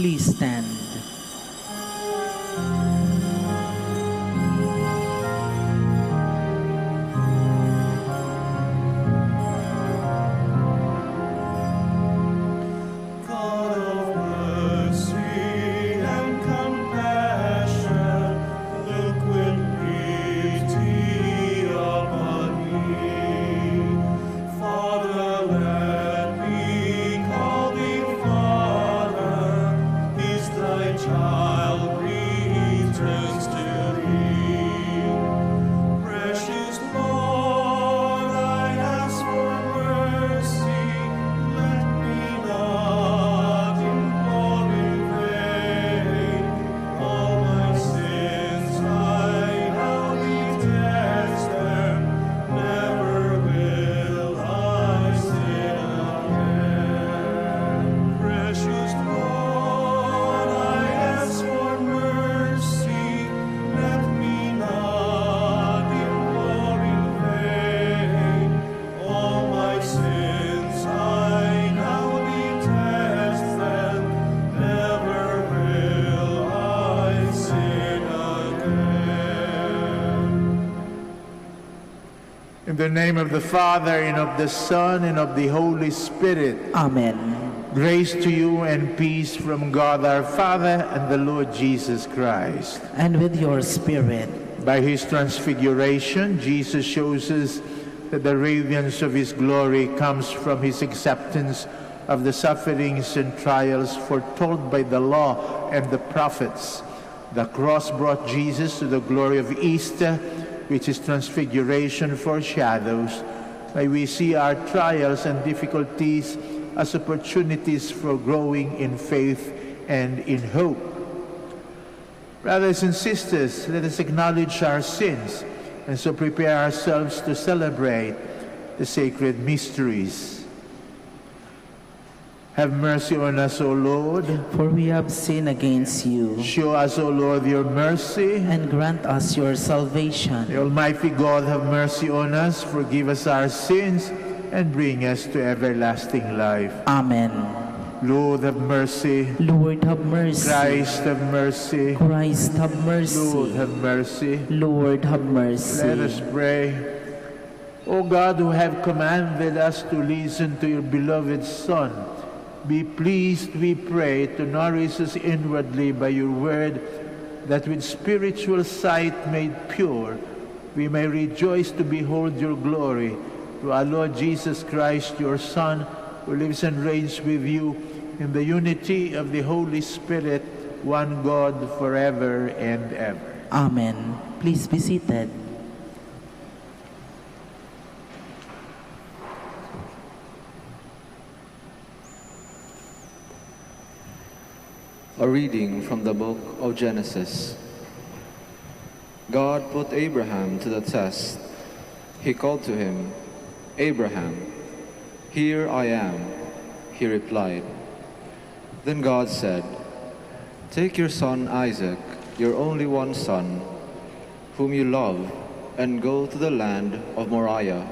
Please stand. In the name of the Father, and of the Son, and of the Holy Spirit. Amen. Grace to you and peace from God our Father and the Lord Jesus Christ. And with your spirit. By his transfiguration, Jesus shows us that the radiance of his glory comes from his acceptance of the sufferings and trials foretold by the law and the prophets. The cross brought Jesus to the glory of Easter, which is transfiguration foreshadows. May we see our trials and difficulties as opportunities for growing in faith and in hope. Brothers and sisters, let us acknowledge our sins and so prepare ourselves to celebrate the sacred mysteries. Have mercy on us, O Lord. For we have sinned against you. Show us, O Lord, your mercy. And grant us your salvation. The Almighty God have mercy on us, forgive us our sins, and bring us to everlasting life. Amen. Lord, have mercy. Lord, have mercy. Christ, have mercy. Christ, have mercy. Lord, have mercy. Lord, have mercy. Let us pray. O God, who have commanded us to listen to your beloved Son, be pleased, we pray, to nourish us inwardly by your word, that with spiritual sight made pure, we may rejoice to behold your glory. Through our Lord Jesus Christ, your Son, who lives and reigns with you in the unity of the Holy Spirit, one God, forever and ever. Amen. Please be seated. A reading from the book of Genesis. God put Abraham to the test. He called to him, "Abraham." "Here I am," he replied. Then God said, "Take your son Isaac, your only one son, whom you love, and go to the land of Moriah.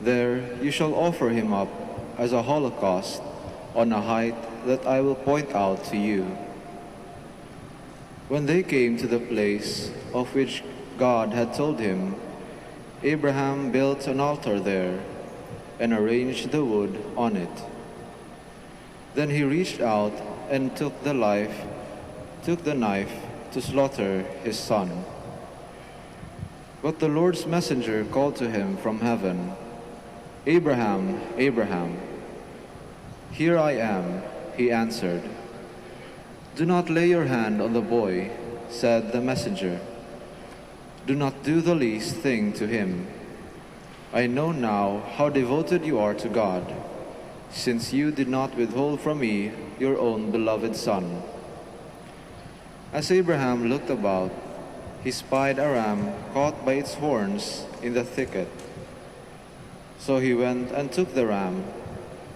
There you shall offer him up as a holocaust on a height that I will point out to you." When they came to the place of which God had told him, Abraham built an altar there and arranged the wood on it. Then he reached out and took the knife to slaughter his son. But the Lord's messenger called to him from heaven, "Abraham, Abraham." "Here I am," he answered. "Do not lay your hand on the boy," said the messenger. "Do not do the least thing to him. I know now how devoted you are to God, since you did not withhold from me your own beloved son." As Abraham looked about, he spied a ram caught by its horns in the thicket. So he went and took the ram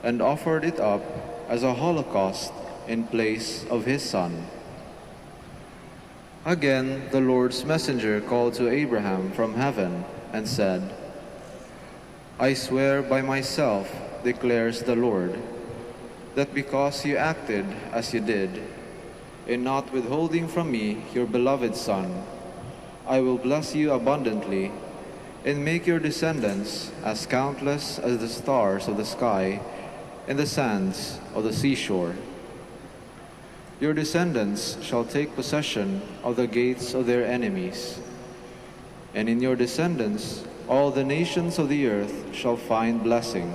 and offered it up as a holocaust in place of his son. Again, the Lord's messenger called to Abraham from heaven and said, "I swear by myself, declares the Lord, that because you acted as you did, in not withholding from me your beloved Son, I will bless you abundantly and make your descendants as countless as the stars of the sky and the sands of the seashore. Your descendants shall take possession of the gates of their enemies, and in your descendants all the nations of the earth shall find blessing.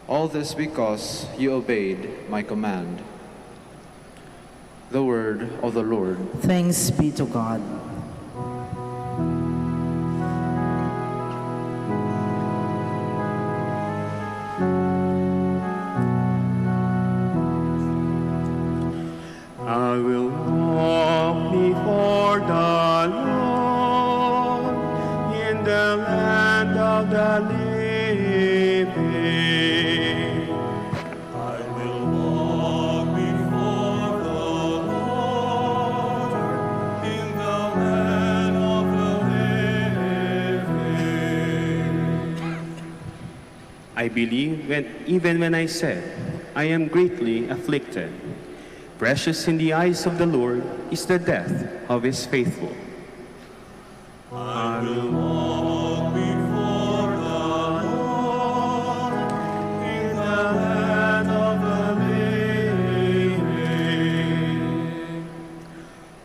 All this because you obeyed my command. The word of the Lord. Thanks be to God. I will walk before the Lord in the land of the living. I will walk before the Lord in the land of the living. I believe even when I said, I am greatly afflicted. Precious in the eyes of the Lord is the death of his faithful. I will walk before the Lord in the land of the living.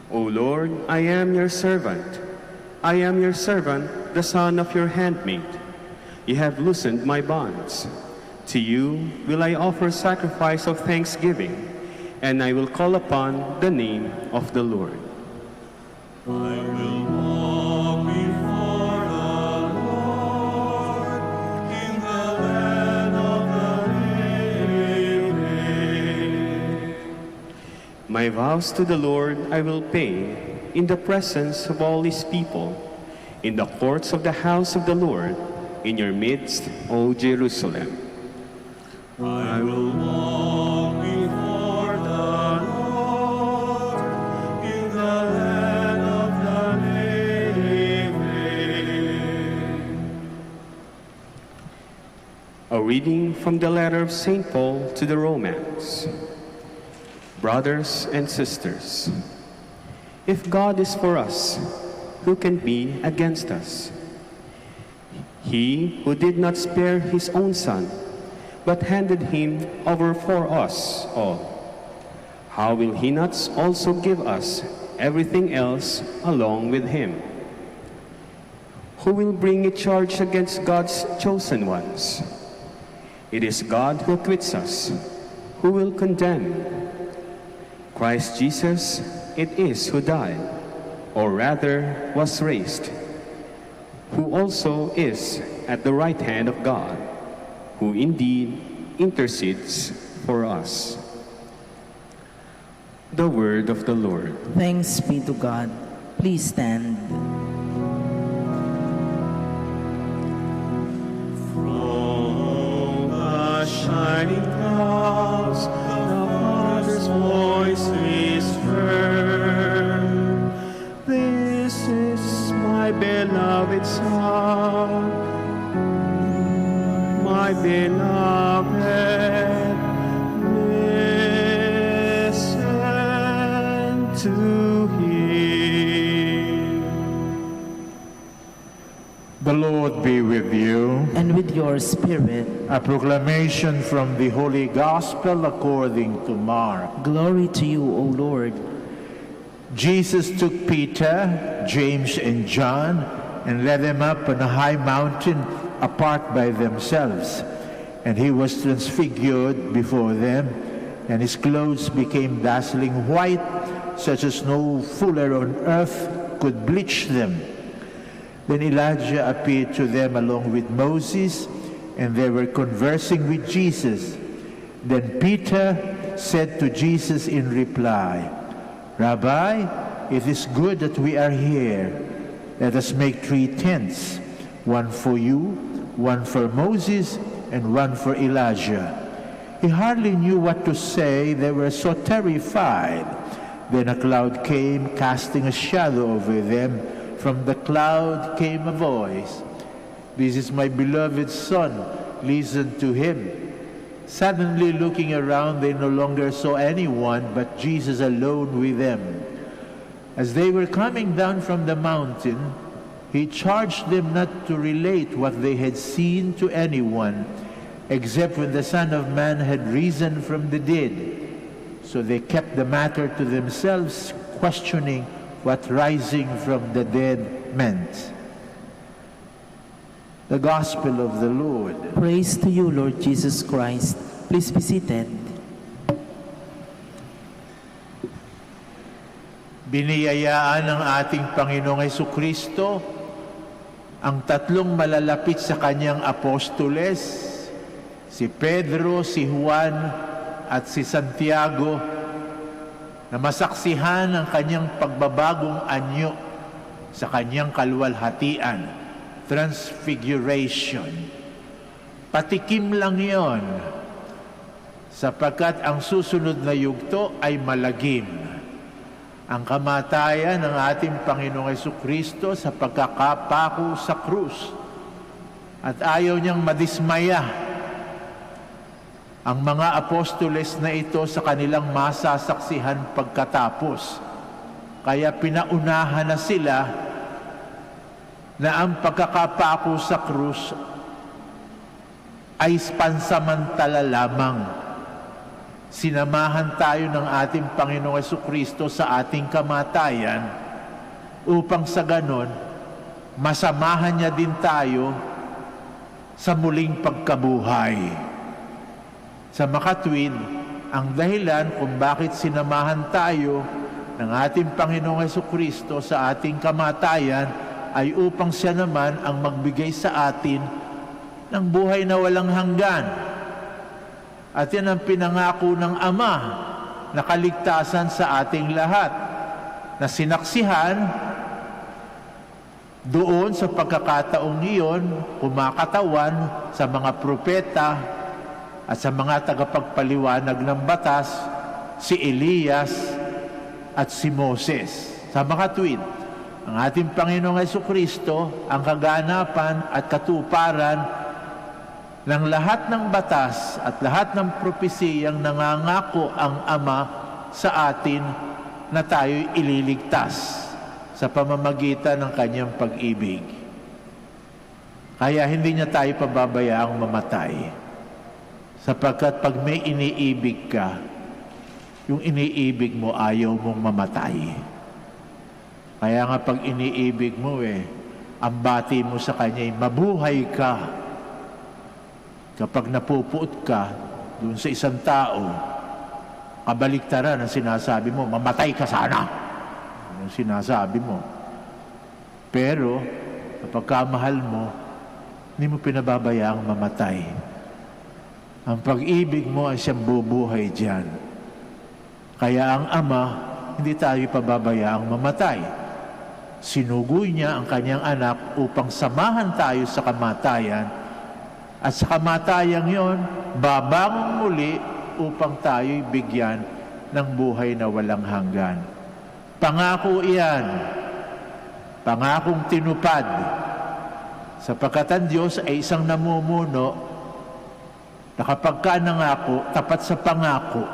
O Lord, I am your servant. I am your servant, the son of your handmaid. You have loosened my bonds. To you will I offer sacrifice of thanksgiving, and I will call upon the name of the Lord. I will walk before the Lord in the land of the living. My vows to the Lord I will pay in the presence of all his people, in the courts of the house of the Lord, in your midst, O Jerusalem. I will walk before the Lord in the land of the living. A reading from the letter of St. Paul to the Romans. Brothers and sisters, if God is for us, who can be against us? He who did not spare his own Son, but handed him over for us all, how will he not also give us everything else along with him? Who will bring a charge against God's chosen ones? It is God who acquits us. Who will condemn? Christ Jesus it is who died, or rather was raised, who also is at the right hand of God, who indeed intercedes for us. The word of the Lord. Thanks be to God. Please stand. From the shining clouds, the Father's voice is heard. This is my beloved Son, my beloved, listen to him. The Lord be with you. And with your spirit, A proclamation from the Holy Gospel according to Mark. glory to you, O Lord. Jesus took Peter, James, and John and led them up on a high mountain apart by themselves. And he was transfigured before them, and his clothes became dazzling white, such as no fuller on earth could bleach them. Then Elijah appeared to them along with Moses, and they were conversing with Jesus. Then Peter said to Jesus in reply, Rabbi, it is good that we are here. Let us make 3 tents, one for you, one for Moses, and one for Elijah. He hardly knew what to say. They were so terrified. Then a cloud came, casting a shadow over them. From the cloud came a voice, This is my beloved Son, listen to him. Suddenly looking around, they no longer saw anyone but Jesus alone with them. As they were coming down from the mountain, he charged them not to relate what they had seen to anyone, except when the Son of Man had risen from the dead. So they kept the matter to themselves, questioning what rising from the dead meant. The Gospel of the Lord. Praise to you, Lord Jesus Christ. Please be seated. Biniyayaan ng ating Panginoong Jesucristo ang tatlong malalapit sa kanyang apostoles, si Pedro, si Juan, at si Santiago, na masaksihan ang kanyang pagbabagong anyo sa kanyang kaluwalhatian, transfiguration. Patikim lang yon, sapagkat ang susunod na yugto ay malagim. Ang kamatayan ng ating Panginoong Jesucristo sa pagkakapako sa krus. At ayaw niyang madismaya ang mga apostoles na ito sa kanilang masasaksihan pagkatapos. Kaya pinaunahan na sila na ang pagkakapako sa krus ay pansamantala lamang. Sinamahan tayo ng ating Panginoong Jesucristo sa ating kamatayan upang sa ganon, masamahan niya din tayo sa muling pagkabuhay. Sa makatwid, ang dahilan kung bakit sinamahan tayo ng ating Panginoong Jesucristo sa ating kamatayan ay upang siya naman ang magbigay sa atin ng buhay na walang hanggan. At yan ang pinangako ng Ama na kaligtasan sa ating lahat, na sinaksihan doon sa pagkakataong iyon, kumakatawan sa mga propeta at sa mga tagapagpaliwanag ng batas, si Elias at si Moses. Sa makatwid, ang ating Panginoong Jesucristo ang kaganapan at katuparan ng lahat ng batas at lahat ng propesiyang nangangako ang Ama sa atin na tayo'y ililigtas sa pamamagitan ng kanyang pag-ibig. Kaya hindi niya tayo pababayaang mamatay. Sapagkat pag may iniibig ka, yung iniibig mo ayaw mong mamatay. Kaya nga pag iniibig mo ang bati mo sa kanya mabuhay ka. Kapag napupuot ka doon sa isang tao, kabaliktaran ang sinasabi mo, mamatay ka sana. Yung sinasabi mo. Pero, kapag kamahal mo, hindi mo pinababayaang mamatay. Ang pag-ibig mo ay siyang bubuhay diyan. Kaya ang Ama, hindi tayo pababayaang mamatay. Sinugoy niya ang kanyang anak upang samahan tayo sa kamatayan. At sa kamatayang yon, babangon muli upang tayo'y bigyan ng buhay na walang hanggan. Pangako iyan, pangakong tinupad, sapagkat ang Diyos ay isang namumuno na kapag ka nangako, tapat sa pangako,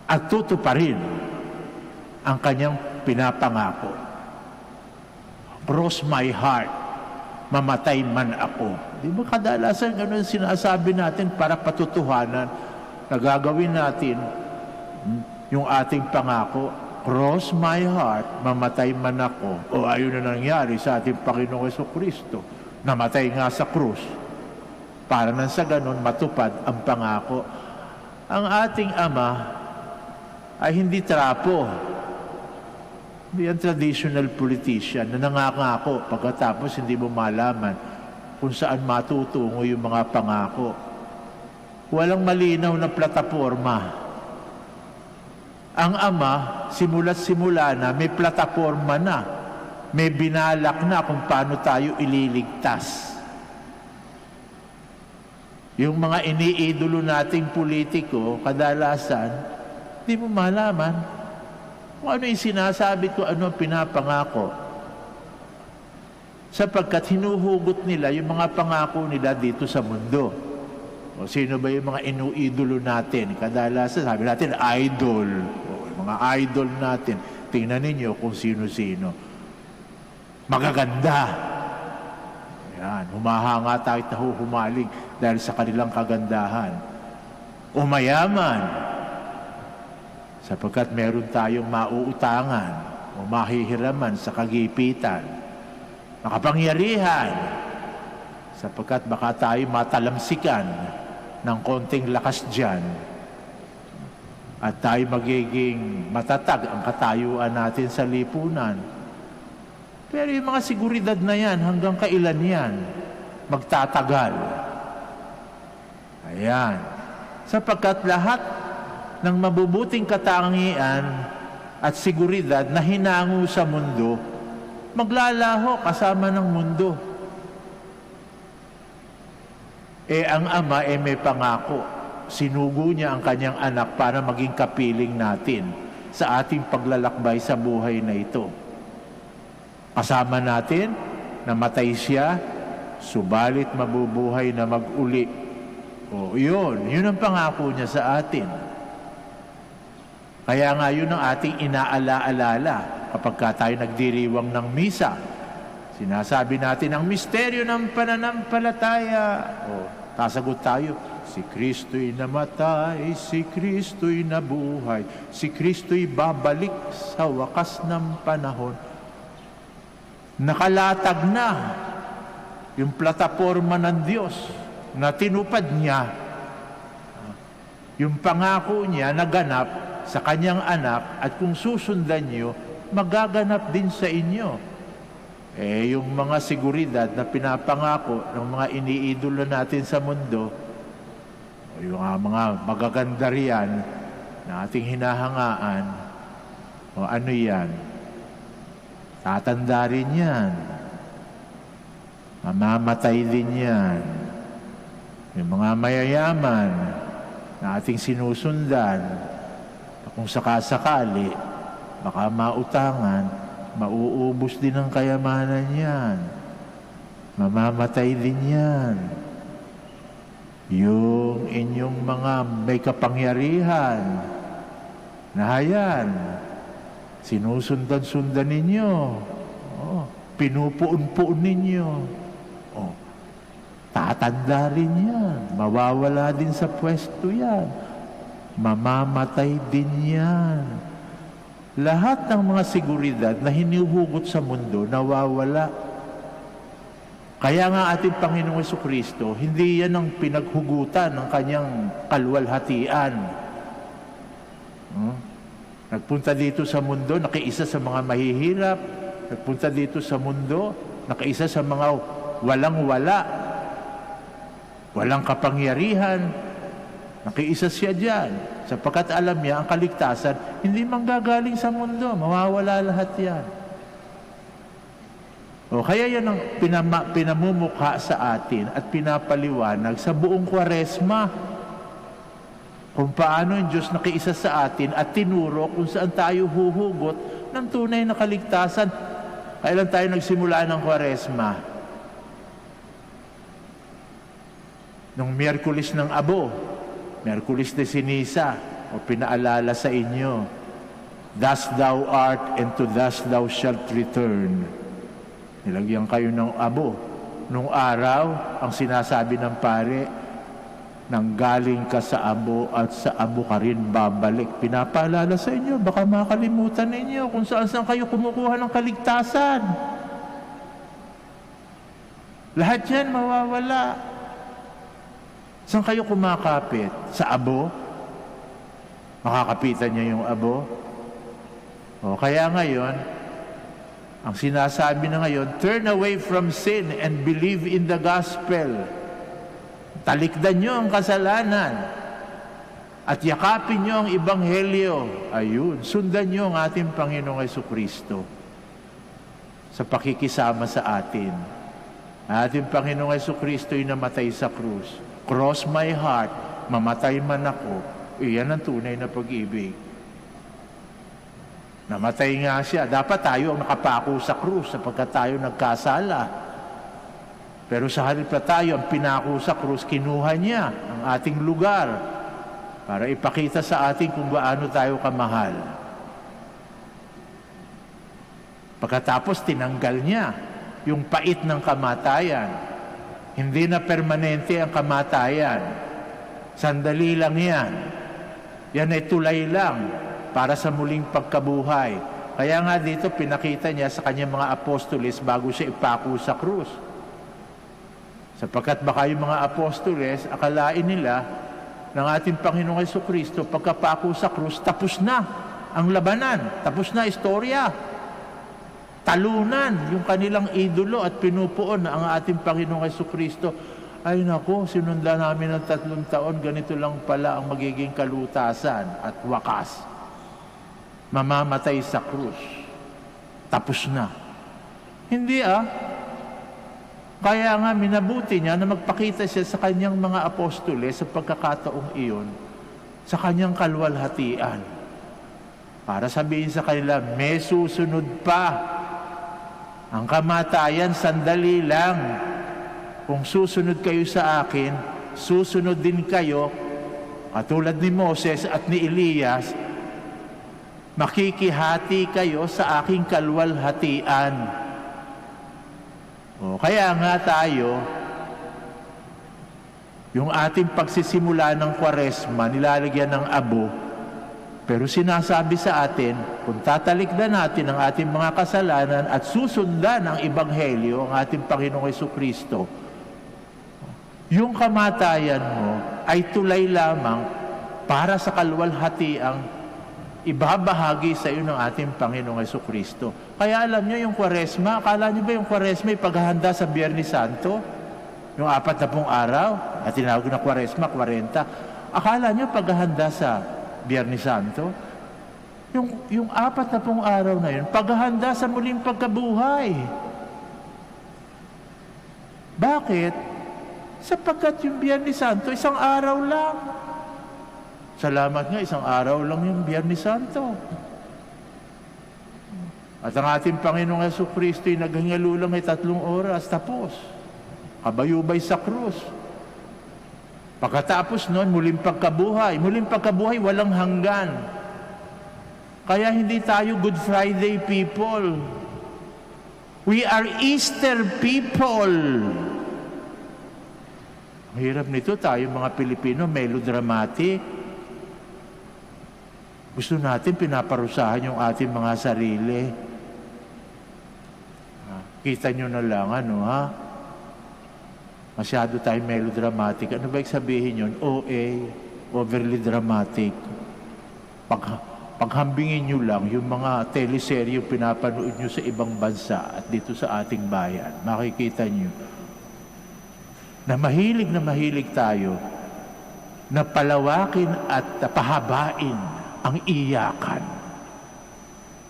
at tutuparin ang kanyang pinapangako. Cross my heart, mamatay man ako. Di ba kadalasan ganun sinasabi natin para patutuhanan na gagawin natin yung ating pangako, cross my heart, mamatay man ako. O ayun na nangyari sa ating Panginoong Jesucristo. Namatay nga sa krus. Para nang sa ganun matupad ang pangako. Ang ating Ama ay hindi trapo. Hindi ang traditional politician na nangangako pagkatapos hindi mo malaman kung saan matutungo yung mga pangako. Walang malinaw na plataporma. Ang Ama, simula't simula na, may plataporma na. May binalak na kung paano tayo ililigtas. Yung mga iniidolo nating politiko, kadalasan, di mo malaman kung ano yung sinasabi ko, ano pinapangako. Sapagkat hinuhugot nila yung mga pangako nila dito sa mundo. O sino ba yung mga inuidolo natin? Kadalasan, sabi natin, idol. O, mga idol natin. Tingnan ninyo kung sino-sino. Magaganda. Yan, humahanga tayo at humaling dahil sa kanilang kagandahan. O mayaman, sapagkat meron tayong mauutangan o mahihiraman sa kagipitan. Makapangyarihan, sapagkat baka tayo matalamsikan ng konting lakas dyan at tayo magiging matatag ang katayuan natin sa lipunan. Pero yung mga seguridad na yan, hanggang kailan yan magtatagal? Ayan. Sapagkat lahat ng mabubuting katangian at seguridad na hinango sa mundo, maglalaho kasama ng mundo. Ang Ama may pangako. Sinugo niya ang kanyang anak para maging kapiling natin sa ating paglalakbay sa buhay na ito. Kasama natin, namatay siya, subalit mabubuhay na mag-uli. O yun ang pangako niya sa atin. Kaya nga yun ang ating inaala-alala kapag tayo nagdiriwang ng misa. Sinasabi natin ang misteryo ng pananampalataya. Sasagot tayo, si Kristo'y namatay, si Kristo'y nabuhay, si Kristo'y babalik sa wakas ng panahon. Nakalatag na yung plataforma ng Diyos na tinupad niya. Yung pangako niya naganap sa kanyang anak at kung susundan niyo, magaganap din sa inyo. Yung mga seguridad na pinapangako ng mga iniidolo natin sa mundo, yung mga magaganda riyan na ating hinahangaan, o ano yan? Tatanda rin yan. Mamamatay din yan. Yung mga mayayaman na ating sinusundan, kung sakasakali, baka mautangan, mauubos din ang kayamanan yan. Mamamatay din yan. Yung inyong mga may kapangyarihan na yan, sinusundan-sundan ninyo. Pinupuun-puun ninyo. Tatanda rin yan. Mawawala din sa pwesto yan. Mamamatay din yan. Lahat ng mga seguridad na hinihugot sa mundo, nawawala. Kaya nga ating Panginoong Jesucristo, hindi yan ang pinaghugutan ng kanyang kalwalhatian. Nagpunta dito sa mundo, nakiisa sa mga mahihirap. Nagpunta dito sa mundo, nakiisa sa mga walang-wala. Walang kapangyarihan. Nakiisa siya dyan. Sapagkat alam niya, ang kaligtasan, hindi manggagaling sa mundo. Mawawala lahat yan. Kaya yan ang pinamumukha sa atin at pinapaliwanag sa buong Kwaresma. Kung paano yung Diyos nakiisa sa atin at tinuro kung saan tayo huhugot ng tunay na kaligtasan. Kailan tayo nagsimula ng Kwaresma? Nung Miyerkules ng Abo. Miyerkules de Ceniza, o pinaalala sa inyo, thus thou art and to thus thou shalt return. Nilagyan kayo ng abo. Nung araw, ang sinasabi ng pare, nanggaling ka sa abo at sa abo ka rin babalik. Pinapaalala sa inyo, baka makalimutan ninyo kung saan kayo kumukuha ng kaligtasan. Lahat yan mawawala. Saan kayo kumakapit? Sa abo? Makakapitan niya yung abo? Kaya ngayon, ang sinasabi na ngayon, turn away from sin and believe in the gospel. Talikdan niyo ang kasalanan at yakapin niyo ang ebanghelyo. Ayun, sundan niyo ang ating Panginoong Jesucristo sa pakikisama sa atin. Ating Panginoong Jesucristo ay namatay sa krus. Cross my heart, mamatay man ako. Iyan ang tunay na pag-ibig. Namatay nga siya. Dapat tayo ang nakapako sa krus sapagkat tayo nagkasala. Pero sa halip na tayo, ang pinako sa krus, kinuha niya ang ating lugar para ipakita sa atin kung gaano tayo kamahal. Pagkatapos, tinanggal niya yung pait ng kamatayan. Hindi na permanente ang kamatayan. Sandali lang yan. Yan ay tulay lang para sa muling pagkabuhay. Kaya nga dito, pinakita niya sa kanyang mga apostoles bago siya ipako sa krus. Sapagkat baka yung mga apostoles, akalain nila ng ating Panginoong Jesucristo, pagkapako sa krus, tapos na ang labanan, tapos na istorya. Talunan yung kanilang idolo at pinupuon na ang ating Panginoong Jesucristo. Ay nako, sinundan namin ng 3 taon, ganito lang pala ang magiging kalutasan at wakas. Mamamatay sa krus. Tapos na. Hindi Kaya nga minabuti niya na magpakita siya sa kanyang mga apostoles sa pagkakataong iyon, sa kanyang kalwalhatian. Para sabihin sa kanila, may susunod pa. Ang kamatayan, sandali lang. Kung susunod kayo sa akin, susunod din kayo, katulad ni Moses at ni Elias, makikihati kayo sa aking kalwalhatian. Kaya nga tayo, yung ating pagsisimula ng Kwaresma, nilalagyan ng abo, pero sinasabi sa atin, kung tatalikdan natin ang ating mga kasalanan at susundan ang Ebanghelyo, ang ating Panginoong Jesucristo, yung kamatayan mo ay tulay lamang para sa kalwalhatiang ibabahagi sa iyo ng ating Panginoong Jesucristo. Kaya alam niyo yung Kwaresma, akala niyo ba yung Kwaresma ay paghahanda sa Biyernes Santo? Yung 40 araw, at tinawag na Kwaresma, 40. Akala niyo paghahanda sa Biyernes Santo? Yung 40 araw na yun, paghahanda sa muling pagkabuhay. Bakit? Sapagkat yung Biyernes Santo, isang araw lang. Salamat nga, isang araw lang yung Biyernes Santo. At ang ating Panginoong Jesucristo ay naghingalo lang ay 3 oras, tapos. Kabayubay sa krus. Pagkatapos noon, muling pagkabuhay. Muling pagkabuhay, walang hanggan. Kaya hindi tayo Good Friday people. We are Easter people. Ang hirap nito, tayo mga Pilipino, melodramatic. Gusto natin pinaparusahan yung ating mga sarili. Kita nyo na lang, masyado tayong melodramatic. Ano ba sabihin yun? OA, overly dramatic. Paghambingin nyo lang yung mga teleserye yung pinapanood nyo sa ibang bansa at dito sa ating bayan. Makikita nyo na mahilig tayo na palawakin at pahabain ang iyakan.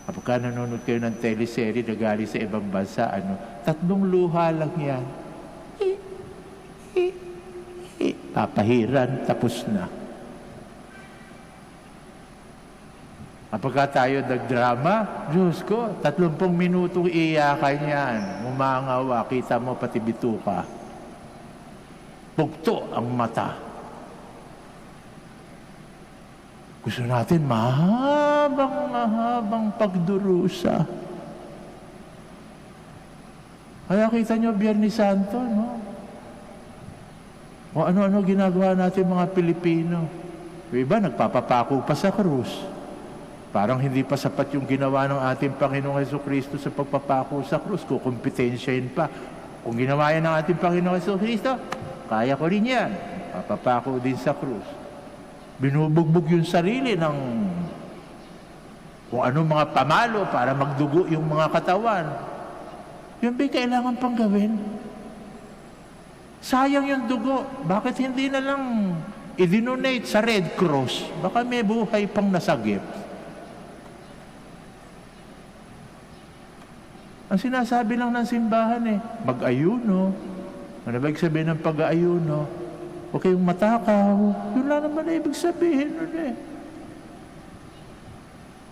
Kapag nanonood kayo ng teleserye na galing sa ibang bansa, 3 luha lang yan. Papahiran, tapos na. Kapag tayo nagdrama, Diyos ko, 30 minutong iyakan yan. Umangawa, kita mo pati bituka. Bugto ang mata. Gusto natin mahabang pagdurusa. Kaya kita nyo, Biyernes Santo, O ano-ano ginagawa natin mga Pilipino. Yung iba, nagpapapako pa sa krus. Parang hindi pa sapat yung ginawa ng ating Panginoong Jesucristo sa pagpapako sa krus. Kukumpitensyahin pa. Kung ginawa yan ng ating Panginoong Jesucristo, kaya ko rin yan. Papapako din sa krus. Binubugbog yung sarili ng kung ano mga pamalo para magdugo yung mga katawan. Yun ba'y kailangan pang gawin? Sayang yung dugo. Bakit hindi na lang i-donate sa Red Cross? Baka may buhay pang nasagip. Ang sinasabi lang ng simbahan mag-ayuno. Ano ba ibig sabihin ng pag-ayuno? Huwag kayong matakaw. Yun lang naman ibig sabihin nun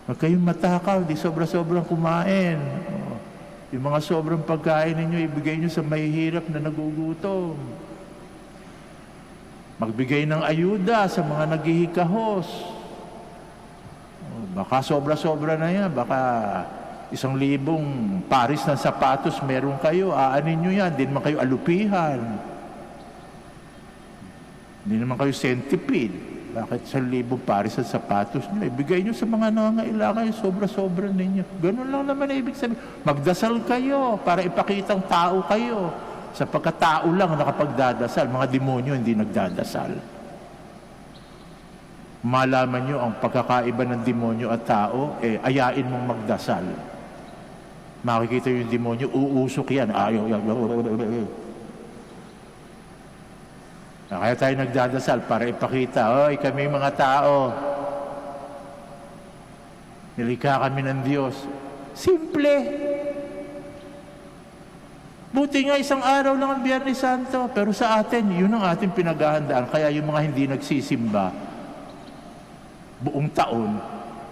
Huwag kayong matakaw, di sobra-sobrang kumain. Yung mga sobrang pagkain ninyo, ibigay nyo sa mahihirap na nagugutom. Magbigay ng ayuda sa mga naghihikahos. Baka sobra-sobra na yan. Baka 1,000 paris ng sapatos meron kayo. Aanin nyo yan. Hindi naman kayo alupihan. Hindi naman kayo centipede. Bakit 1,000 paris ng sapatos nyo? Ibigay nyo sa mga nangangailangan. Sobra-sobra ninyo. Ganun lang naman ibig sabihin. Magdasal kayo para ipakitang tao kayo. Sapagkat tao lang nakapagdadasal, mga demonyo hindi nagdadasal. Malaman nyo ang pagkakaiba ng demonyo at tao, ayain mong magdasal. Makikita yung demonyo, uusok yan. Kaya tayo nagdadasal para ipakita, oy, kami mga tao, nilikha kami ng Diyos. Simple. Buti nga 1 araw lang ang Biyernes Santo, pero sa atin, yun ang ating pinaghahandaan. Kaya yung mga hindi nagsisimba, buong taon,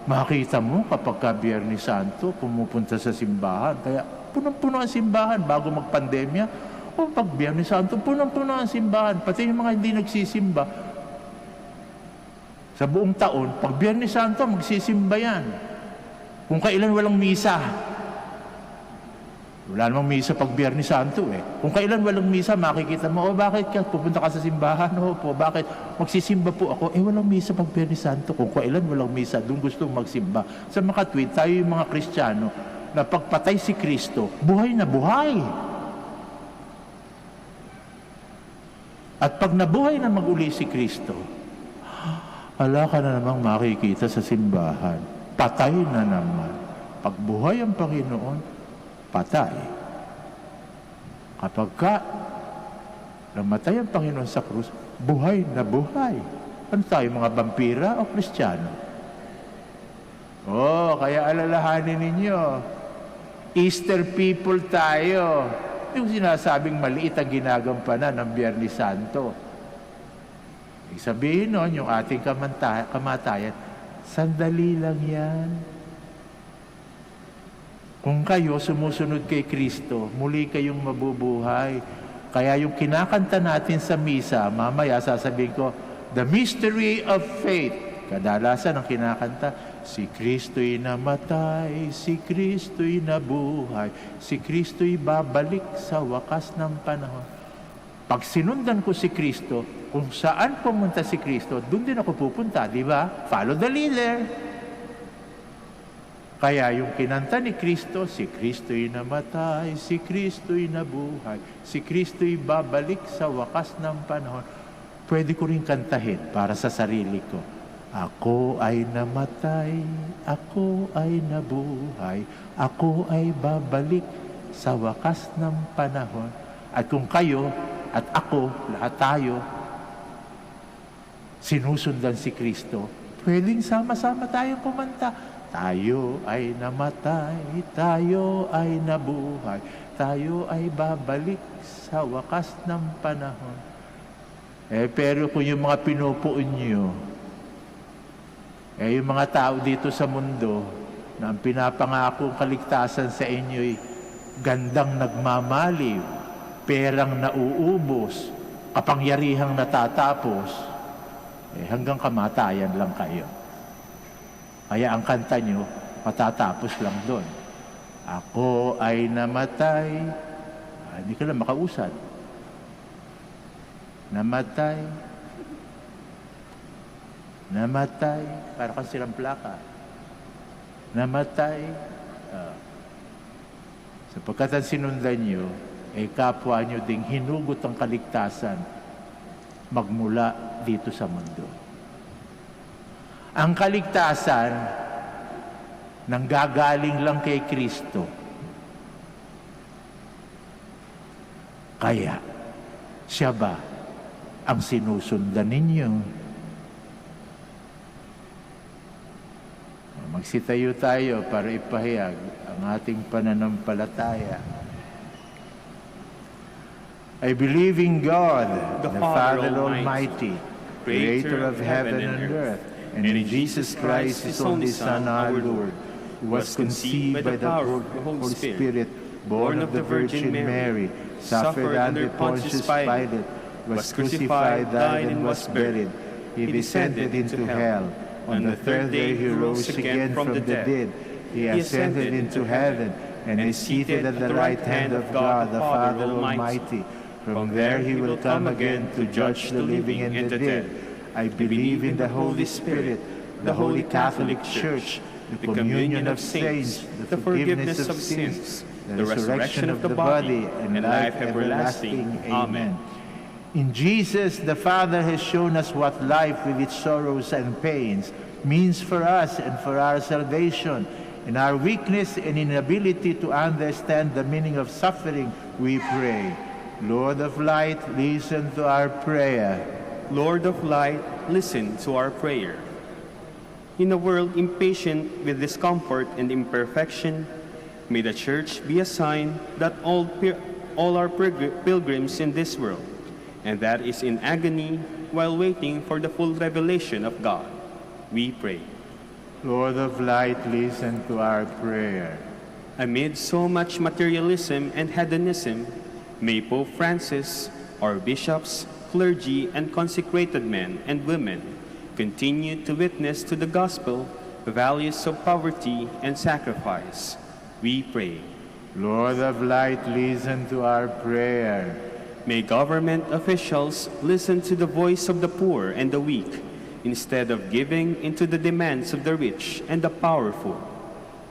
makita mo kapag ka Biyernes Santo, pumupunta sa simbahan. Kaya punong-puno ang simbahan bago magpandemya. O pag Biyernes Santo, punong-puno ang simbahan. Pati yung mga hindi nagsisimba, sa buong taon, pag Biyernes Santo, magsisimba yan. Kung kailan walang misa. Wala namang misa pag Biyernes Santo eh. Kung kailan walang misa, makikita mo, bakit ka? Pupunta ka sa simbahan? Po, bakit? Magsisimba po ako. Walang misa pag Biyernes Santo. Kung kailan walang misa, doon gusto magsimba. Sa makatwid, tayo yung mga Kristiyano, na pagpatay si Kristo, buhay na buhay. At pag nabuhay na mag-uli si Kristo, wala ka na namang makikita sa simbahan. Patay na naman. Pag buhay ang Panginoon, patay. Kapag ka namatay ang Panginoon sa krus, buhay na buhay. Ano tayo, mga vampira o Kristiyano? Kaya alalahanin ninyo, Easter people tayo. Yung sinasabing maliit ang ginagampanan ng Biyernes Santo. Ibig sabihin nun, yung ating kamatayan, sandali lang yan. Kung kayo sumusunod kay Kristo, muli kayong mabubuhay. Kaya yung kinakanta natin sa misa, mamaya sasabihin ko, the mystery of faith. Kadalasan ang kinakanta, si Kristo'y namatay, si Kristo'y nabuhay, si Kristo'y babalik sa wakas ng panahon. Pag sinundan ko si Kristo, kung saan pumunta si Kristo, doon din ako pupunta, di ba? Follow the leader. Kaya yung kinanta ni Kristo, si Kristo'y namatay, si Kristo'y nabuhay, si Kristo'y babalik sa wakas ng panahon. Pwede ko rin kantahin para sa sarili ko. Ako ay namatay, ako ay nabuhay, ako ay babalik sa wakas ng panahon. At kung kayo at ako, lahat tayo, sinusundan si Kristo, pwedeng sama-sama tayong kumanta. Tayo ay namatay, tayo ay nabuhay, tayo ay babalik sa wakas ng panahon. Pero kung yung mga pinupuon nyo, yung mga tao dito sa mundo, na ang pinapangakong kaligtasan sa inyo'y gandang nagmamaliw, perang nauubos, kapangyarihang natatapos, hanggang kamatayan lang kayo. Kaya ang kanta nyo, matatapos lang doon. Ako ay namatay. Hindi ka lang makausad. Namatay. Namatay. Para kang silang plaka. Namatay. Sapagkat ang sinundan nyo, kapwa nyo ding hinugot ang kaligtasan magmula dito sa mundo. Ang kaligtasan nanggagaling lang kay Kristo. Kaya, siya ba ang sinusundan ninyo? Magsitayo tayo para ipahayag ang ating pananampalataya. I believe in God, the Father Almighty, creator of heaven and earth, and in Jesus Christ, His only Son, our Lord, who was conceived by the Holy Spirit, born of the Virgin Mary, suffered under Pontius Pilate, was crucified, died, and was buried. He descended into hell. On the third day he rose again from the dead. He ascended into heaven and is seated at the right hand of God the Father Almighty. From there he will come again to judge the living and the dead. I believe in the Holy Spirit, the Holy Catholic Church, the communion of saints, the forgiveness of sins, the resurrection of the body, and life everlasting. Amen. In Jesus, the Father has shown us what life with its sorrows and pains means for us and for our salvation. In our weakness and inability to understand the meaning of suffering, we pray. Lord of light, listen to our prayer. Lord of light, listen to our prayer. In a world impatient with discomfort and imperfection, may the Church be a sign that all are pilgrims in this world, and that is in agony while waiting for the full revelation of God. We pray. Lord of light, listen to our prayer. Amid so much materialism and hedonism, may Pope Francis, our bishops, clergy, and consecrated men and women continue to witness to the gospel values of poverty and sacrifice. We pray. Lord of light, listen to our prayer. May government officials listen to the voice of the poor and the weak, instead of giving into the demands of the rich and the powerful.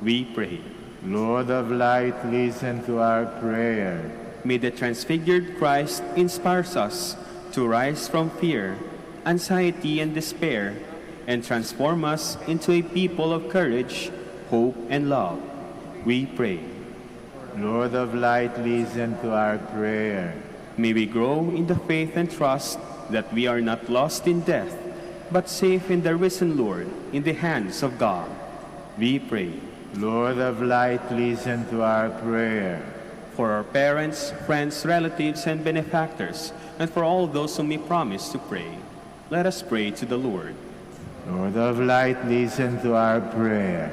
We pray. Lord of light, listen to our prayer. May the transfigured Christ inspire us to rise from fear, anxiety, and despair, and transform us into a people of courage, hope, and love. We pray. Lord of light, listen to our prayer. May we grow in the faith and trust that we are not lost in death, but safe in the risen Lord, in the hands of God. We pray. Lord of light, listen to our prayer. For our parents, friends, relatives, and benefactors, and for all those whom we promise to pray, let us pray to the Lord. Lord of light, listen to our prayer.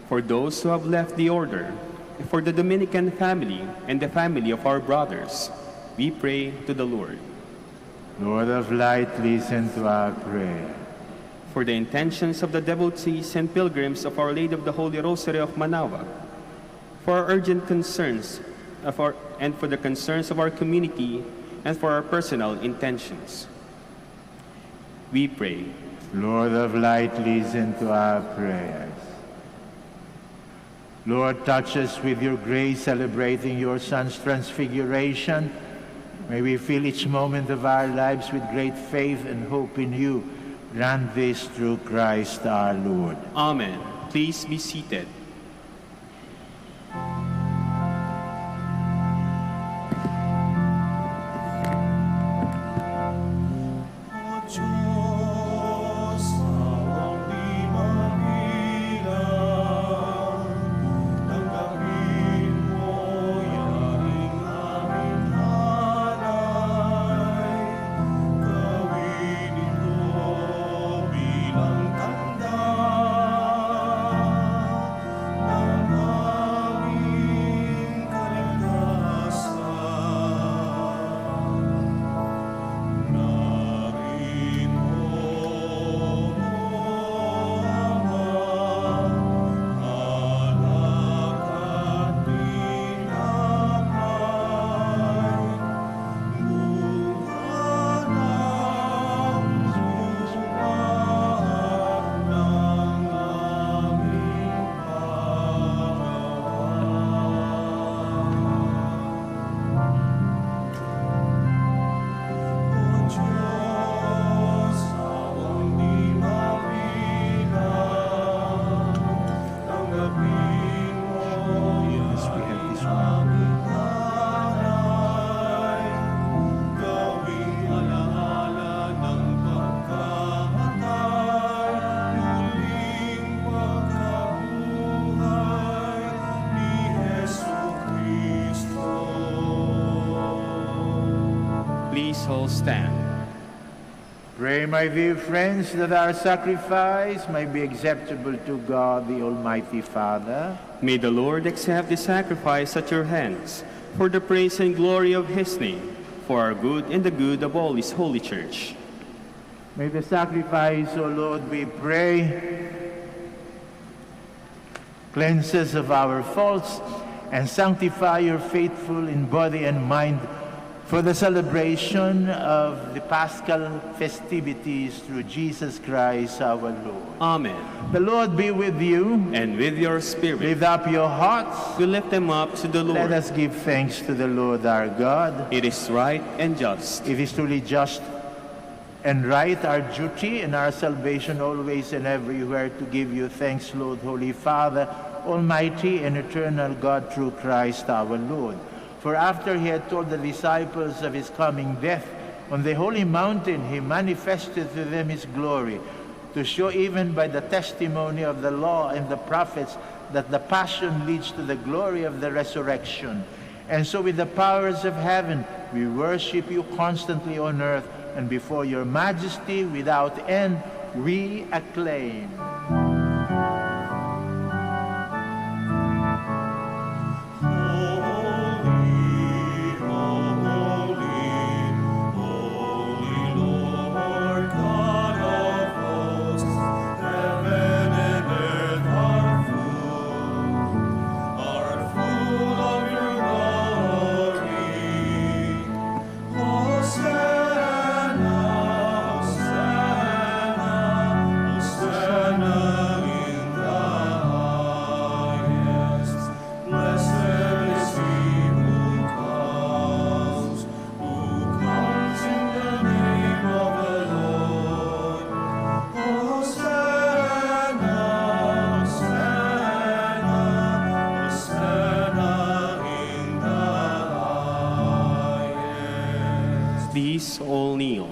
For those who have left the order, for the Dominican family and the family of our brothers, we pray to the Lord. Lord of light, listen to our prayer. For the intentions of the devotees and pilgrims of Our Lady of the Holy Rosary of Manaoag, for our urgent concerns, and for the concerns of our community, and for our personal intentions, we pray. Lord of light, listen to our prayers. Lord, touch us with your grace, celebrating your Son's transfiguration. May we fill each moment of our lives with great faith and hope in you. Grant this through Christ our Lord. Amen. Please be seated. Please all stand. Pray, my dear friends, that our sacrifice may be acceptable to God, the Almighty Father. May the Lord accept the sacrifice at your hands, for the praise and glory of his name, for our good and the good of all his holy church. May the sacrifice, O Lord, we pray, cleanse us of our faults and sanctify your faithful in body and mind for the celebration of the Paschal festivities through Jesus Christ our Lord. Amen. The Lord be with you. And with your spirit, Lift up your hearts. we lift them up to the Lord. Let us give thanks to the Lord our God. It is right and just. It is truly just and right, our duty and our salvation always and everywhere, to give you thanks, Lord, Holy Father, Almighty and eternal God, through Christ our Lord. For after he had told the disciples of his coming death, on the holy mountain he manifested to them his glory, to show even by the testimony of the law and the prophets that the passion leads to the glory of the resurrection. And so with the powers of heaven we worship you constantly on earth, and before your majesty without end we acclaim. Please all kneel.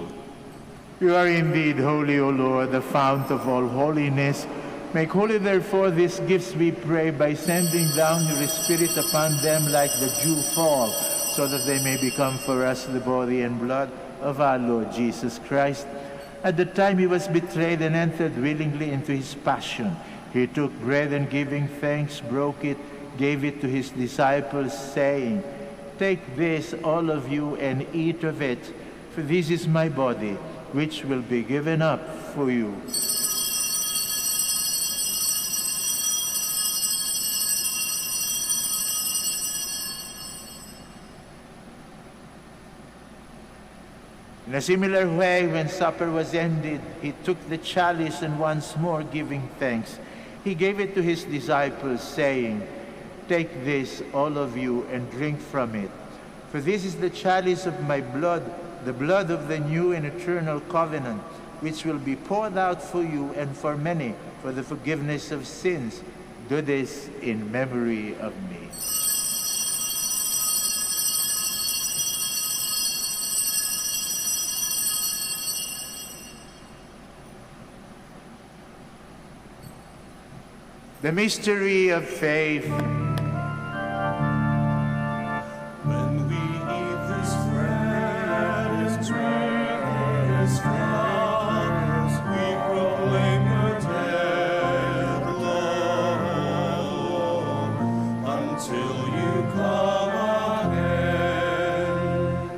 You are indeed holy, O Lord, the fount of all holiness. Make holy, therefore, these gifts, we pray, by sending down your Spirit upon them like the dew fall, so that they may become for us the body and blood of our Lord Jesus Christ. At the time he was betrayed and entered willingly into his passion, he took bread and, giving thanks, broke it, gave it to his disciples, saying, "Take this, all of you, and eat of it, for this is my body, which will be given up for you." In a similar way, when supper was ended, he took the chalice, and once more giving thanks, he gave it to his disciples, saying, "Take this, all of you, and drink from it. For this is the chalice of my blood, the blood of the new and eternal covenant, which will be poured out for you and for many for the forgiveness of sins. Do this in memory of me." The mystery of faith. When we eat this bread and drink this cup, we proclaim your death, Lord, until you come again.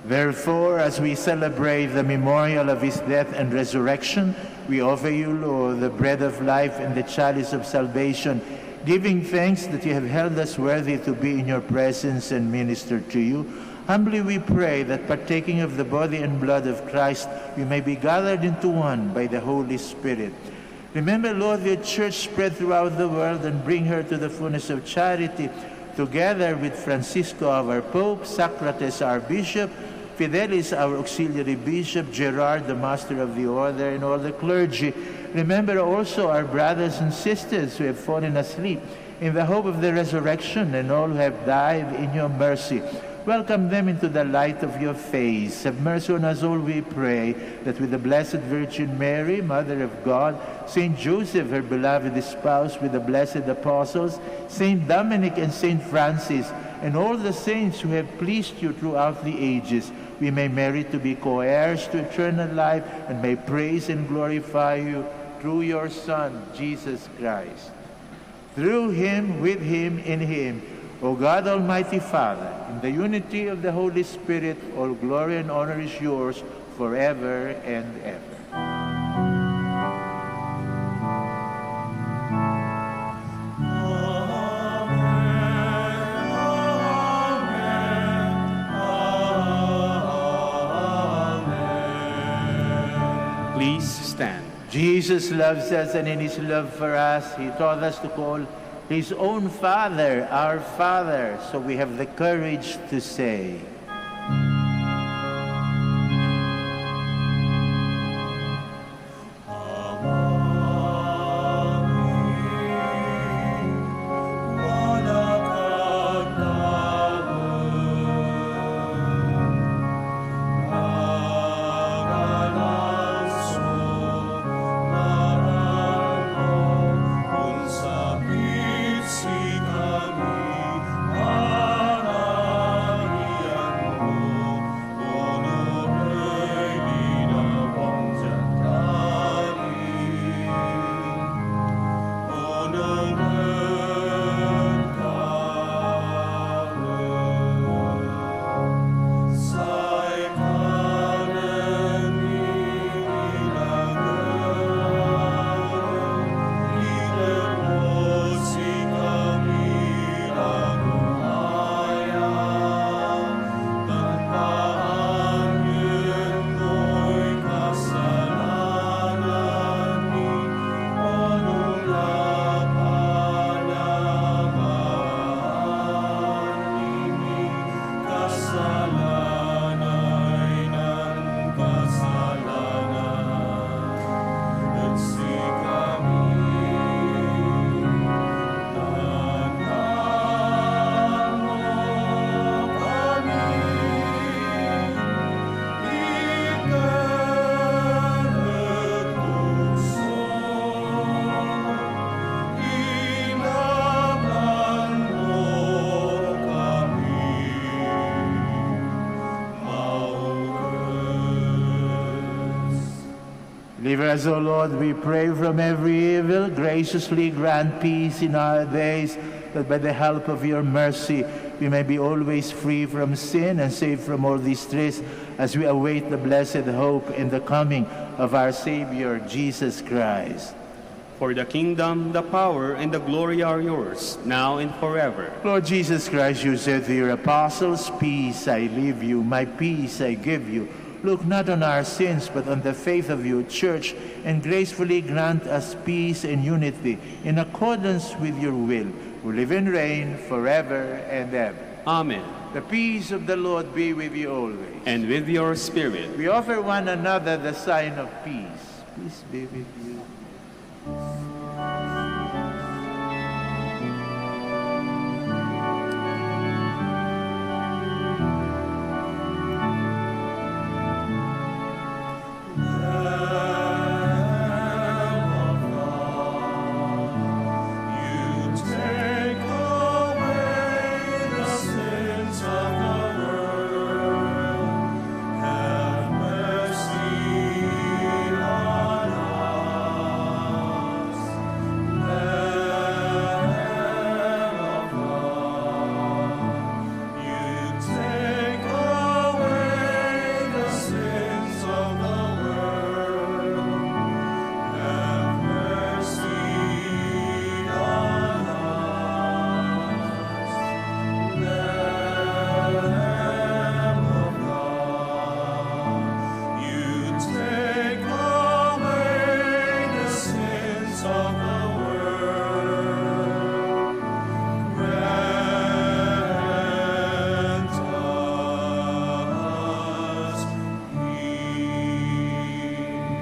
Therefore, as we celebrate the memorial of his death and resurrection, we offer you, Lord, the bread of life and the chalice of salvation, giving thanks that you have held us worthy to be in your presence and minister to you. Humbly we pray that, partaking of the body and blood of Christ, we may be gathered into one by the Holy Spirit. Remember, Lord, your church spread throughout the world, and bring her to the fullness of charity, together with Francisco, our Pope, Socrates, our Bishop, Fidelis, our auxiliary bishop, Gerard, the master of the order, and all the clergy. Remember also our brothers and sisters who have fallen asleep in the hope of the resurrection, and all who have died in your mercy. Welcome them into the light of your face. Have mercy on us all, we pray, that with the Blessed Virgin Mary, Mother of God, Saint Joseph, her beloved spouse, with the blessed apostles, Saint Dominic and Saint Francis, and all the saints who have pleased you throughout the ages, we may merit to be co-heirs to eternal life and may praise and glorify you through your Son, Jesus Christ. Through him, with him, in him, O God, Almighty Father, in the unity of the Holy Spirit, all glory and honor is yours forever and ever. Please stand. Jesus loves us, and in his love for us, he taught us to call his own Father our Father, so we have the courage to say, Deliver us, O Lord, we pray, from every evil. Graciously grant peace in our days, that by the help of your mercy we may be always free from sin and safe from all distress, as we await the blessed hope and the coming of our Savior, Jesus Christ. For the kingdom, the power, and the glory are yours, now and forever. Lord Jesus Christ, you said to your apostles, "Peace I leave you, my peace I give you. Look not on our sins, but on the faith of your church, and gracefully grant us peace and unity in accordance with your will, who live and reign forever and ever." Amen. The peace of the Lord be with you always. And with your spirit. We offer one another the sign of peace. Peace be with you.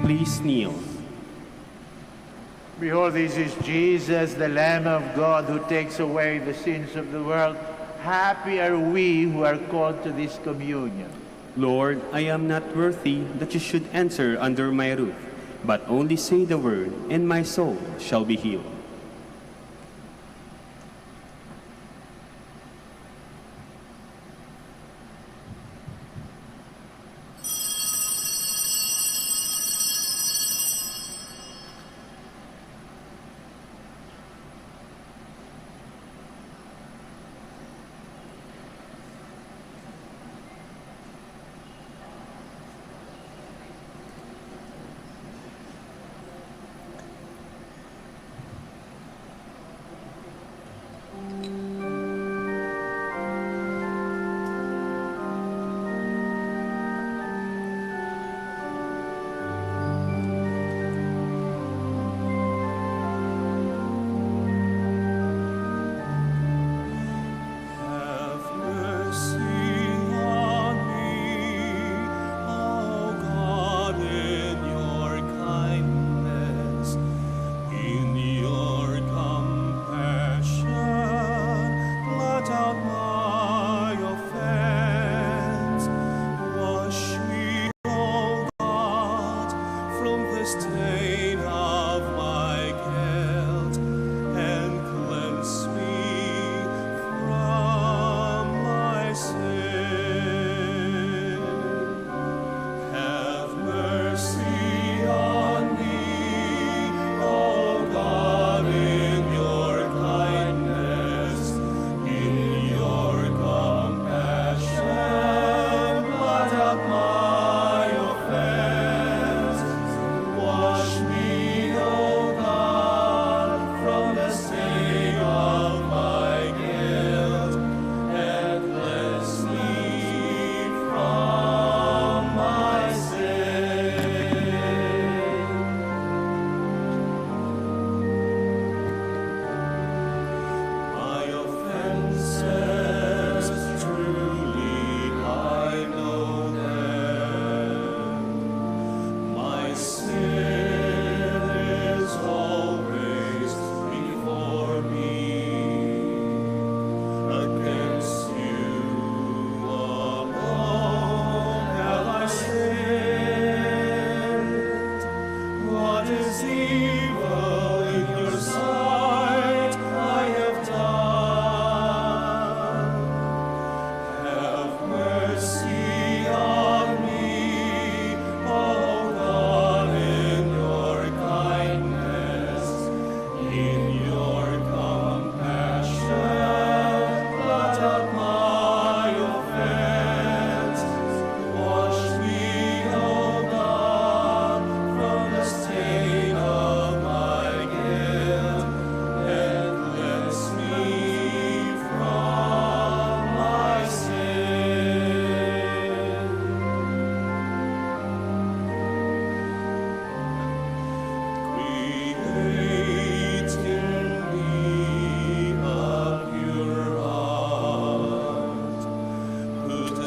Please kneel. Behold, this is Jesus, the Lamb of God, who takes away the sins of the world. Happy are we who are called to this communion. Lord, I am not worthy that you should enter under my roof, but only say the word, and my soul shall be healed.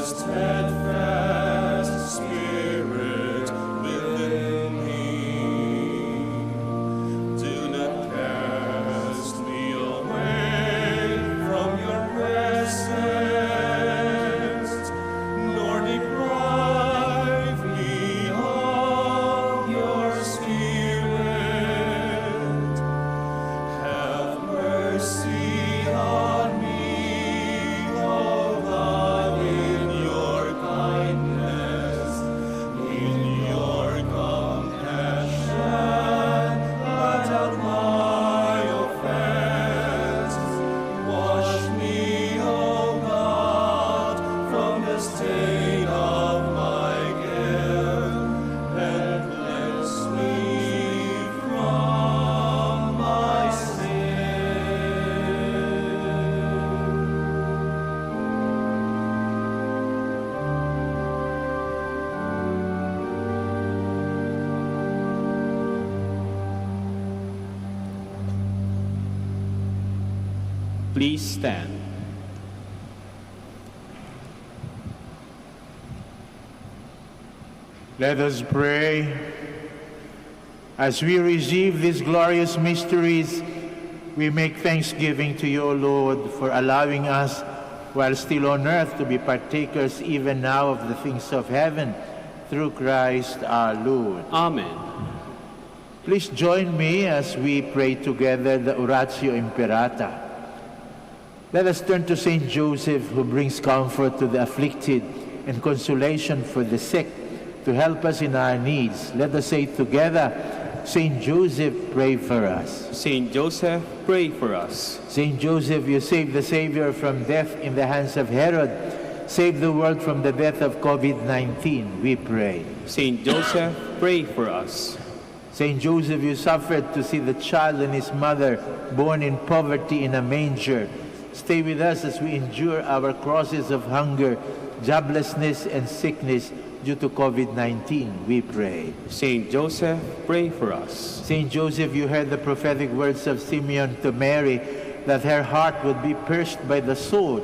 steadfast spirit within me. Do not cast me away from your presence, nor deprive me of your spirit. Have mercy on me, O God, in your kindness, in your compassion, blot out my offense. Wash me, O God, from the stain of my guilt, and cleanse me from my sin. Please stand. Let us pray. As we receive these glorious mysteries, we make thanksgiving to you, O Lord, for allowing us, while still on earth, to be partakers even now of the things of heaven, through Christ our Lord. Amen. Please join me as we pray together the Oratio Imperata. Let us turn to Saint Joseph, who brings comfort to the afflicted and consolation for the sick, to help us in our needs. Let us say together, Saint Joseph, pray for us. Saint Joseph, pray for us. Saint Joseph, you saved the Savior from death in the hands of Herod. Save the world from the death of COVID-19, we pray. Saint Joseph, pray for us. Saint Joseph, you suffered to see the child and his mother born in poverty in a manger. Stay with us as we endure our crosses of hunger, joblessness, and sickness due to COVID-19, we pray. Saint Joseph, pray for us. Saint Joseph, you heard the prophetic words of Simeon to Mary, that her heart would be pierced by the sword.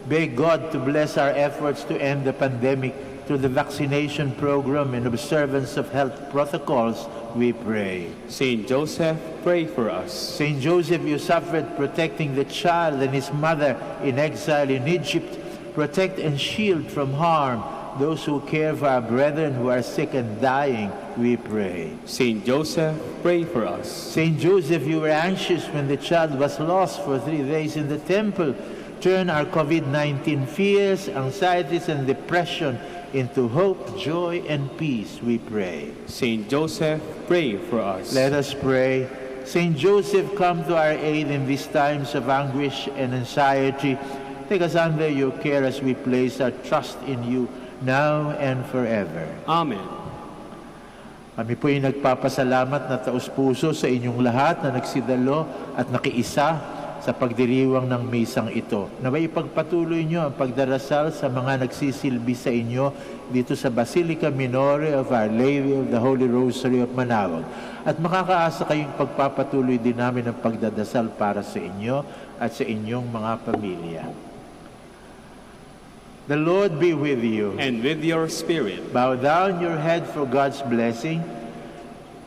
Beg God to bless our efforts to end the pandemic through the vaccination program and observance of health protocols, we pray. Saint Joseph, pray for us. Saint Joseph, you suffered protecting the child and his mother in exile in Egypt. Protect and shield from harm those who care for our brethren who are sick and dying, we pray. Saint Joseph, pray for us. Saint Joseph, you were anxious when the child was lost for 3 days in the temple. Turn our COVID-19 fears, anxieties, and depression into hope, joy, and peace, we pray. Saint Joseph, pray for us. Let us pray. Saint Joseph, come to our aid in these times of anguish and anxiety. Take us under your care as we place our trust in you now and forever. Amen. Kami po ay nagpapasalamat na taus-puso sa inyong lahat na nagsidalo at nakiisa sa pagdiriwang ng misang ito. Naway ipagpatuloy nyo ang pagdarasal sa mga nagsisilbi sa inyo dito sa Basilica Minore of Our Lady of the Holy Rosary of Manaoag. At makakaasa kayong pagpapatuloy din namin ang pagdadasal para sa inyo at sa inyong mga pamilya. The Lord be with you. And with your spirit. Bow down your head for God's blessing.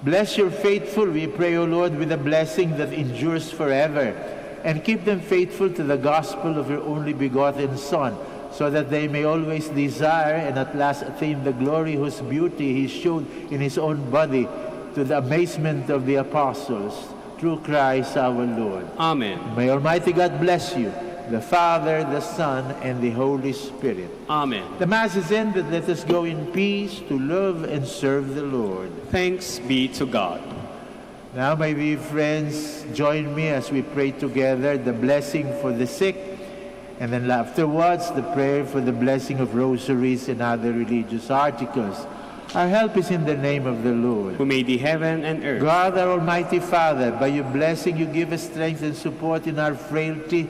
Bless your faithful, we pray, O Lord, with a blessing that endures forever. And keep them faithful to the gospel of your only begotten Son, so that they may always desire and at last attain the glory whose beauty he showed in his own body, to the amazement of the apostles, through Christ our Lord. Amen. May Almighty God bless you, the Father, the Son, and the Holy Spirit. Amen. The Mass is ended. Let us go in peace to love and serve the Lord. Thanks be to God. Now, my dear friends, join me as we pray together the blessing for the sick, and then afterwards the prayer for the blessing of rosaries and other religious articles. Our help is in the name of the Lord, Who made the heaven and earth. God, our Almighty Father, by your blessing you give us strength and support in our frailty.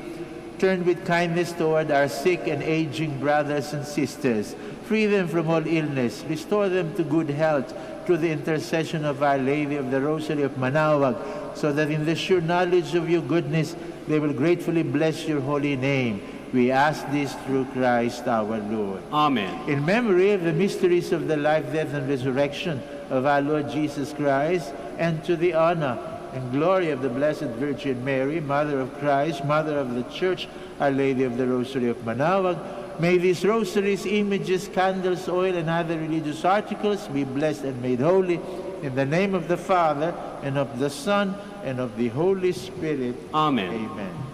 Turn with kindness toward our sick and aging brothers and sisters. Free them from all illness. Restore them to good health through the intercession of Our Lady of the Rosary of Manaoag, so that in the sure knowledge of your goodness they will gratefully bless your holy name. We ask this through Christ our Lord. Amen. In memory of the mysteries of the life, death, and resurrection of our Lord Jesus Christ, and to the honor and glory of the Blessed Virgin Mary, Mother of Christ, Mother of the Church, Our Lady of the Rosary of Manaoag, may these rosaries, images, candles, oil, and other religious articles be blessed and made holy in the name of the Father, and of the Son, and of the Holy Spirit. Amen. Amen.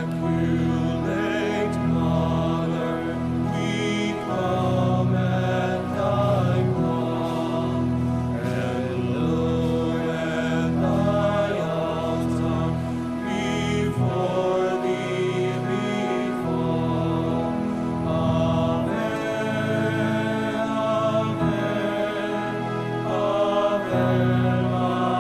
Immaculate Mother, we come at thy call, and low at thy altar before thee we fall. Ave, Ave, Ave Maria.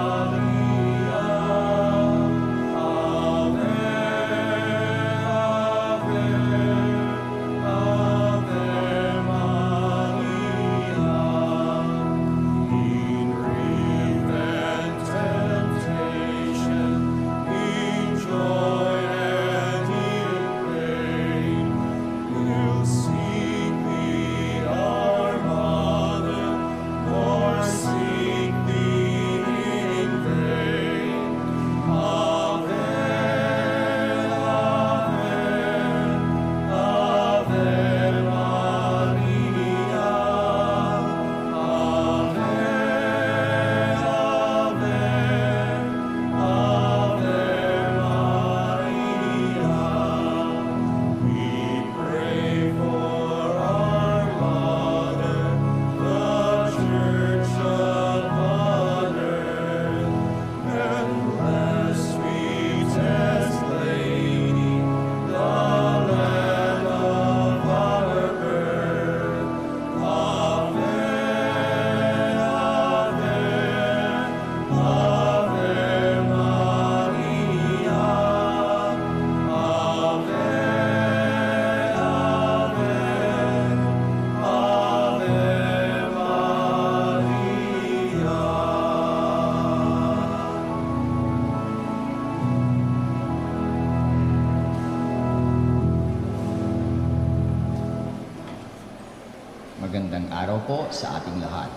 Magandang araw po sa ating lahat.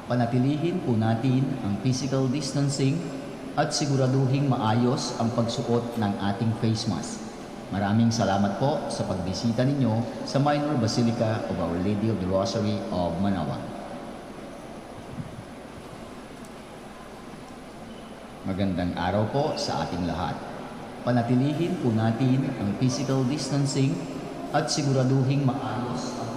Panatilihin po natin ang physical distancing at siguraduhing maayos ang pagsuot ng ating face mask. Maraming salamat po sa pagbisita ninyo sa Minor Basilica of Our Lady of the Rosary of Manaoag. Magandang araw po sa ating lahat. Panatilihin po natin ang physical distancing at siguraduhing maayos ang